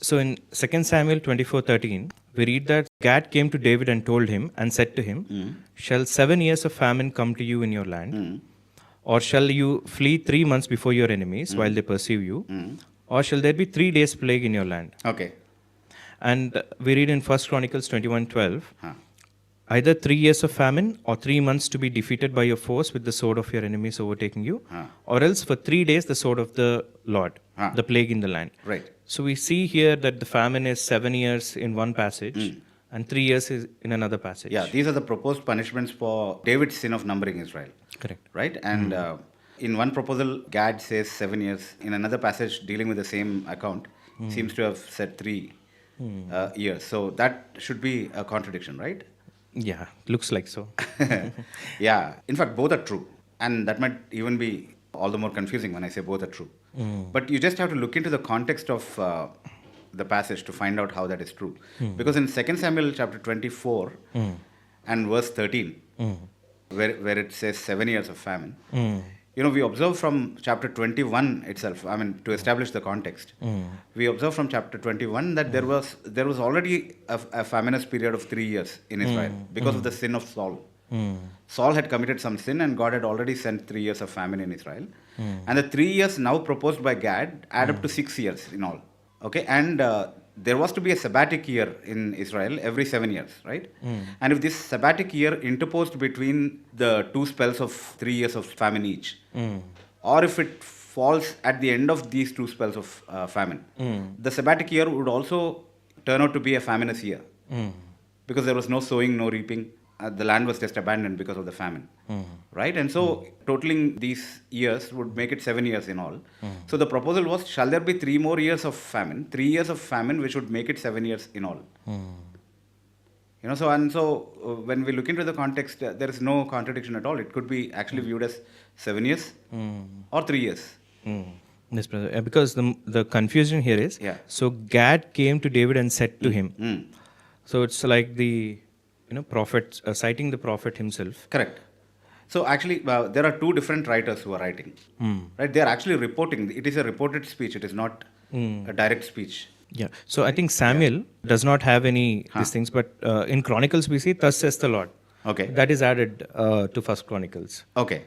So in 2 Samuel 24:13, we read that Gad came to David and told him and said to him, "Shall 7 years of famine come to you in your land? Or shall you flee 3 months before your enemies while they pursue you? Or shall there be 3 days plague in your land?" Okay. And we read in 1 Chronicles 21:12, either 3 years of famine or 3 months to be defeated by your force with the sword of your enemies overtaking you, or else for 3 days the sword of the Lord, the plague in the land. Right. So we see here that the famine is 7 years in one passage and 3 years is in another passage. Yeah, these are the proposed punishments for David's sin of numbering Israel. Correct. Right? And in one proposal, Gad says 7 years. In another passage dealing with the same account, seems to have said 3 years. So that should be a contradiction, right? Yeah, looks like so. Yeah. In fact, both are true. And that might even be all the more confusing when I say both are true. But you just have to look into the context of the passage to find out how that is true. Because in 2 Samuel chapter 24 and verse 13, where it says 7 years of famine, we observe from chapter 21 itself, I mean, to establish the context, we observe from chapter 21 that there was already a faminous period of 3 years in Israel because of the sin of Saul. Saul had committed some sin and God had already sent 3 years of famine in Israel. And the 3 years now proposed by Gad add up to 6 years in all. Okay, and there was to be a sabbatic year in Israel every 7 years, right? And if this sabbatic year interposed between the 2 spells of 3 years of famine each, or if it falls at the end of these 2 spells of famine, the sabbatic year would also turn out to be a faminous year. Because there was no sowing, no reaping. The land was just abandoned because of the famine, right? And so totaling these years would make it 7 years in all. So the proposal was, shall there be 3 more years of famine? 3 years of famine which would make it 7 years in all. So when we look into the context, there is no contradiction at all. It could be actually viewed as 7 years or 3 years. Yes, brother. Because the confusion here is, so Gad came to David and said to him. So it's like the prophet, citing the prophet himself. Correct. So actually, there are 2 different writers who are writing. Right? They are actually reporting. It is a reported speech. It is not a direct speech. Yeah. So I think Samuel does not have any these things, but in Chronicles we see, "Thus says the Lord." Okay. That is added to First Chronicles. Okay.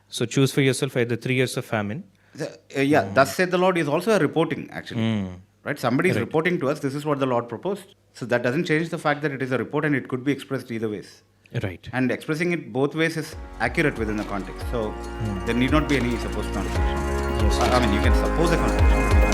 So choose for yourself either 3 years of famine. Thus said the Lord is also a reporting, actually. Right? Somebody is reporting to us, this is what the Lord proposed. So that doesn't change the fact that it is a report and it could be expressed either ways. Right. And expressing it both ways is accurate within the context. So there need not be any supposed contradiction. Yes. I mean, you can suppose a contradiction.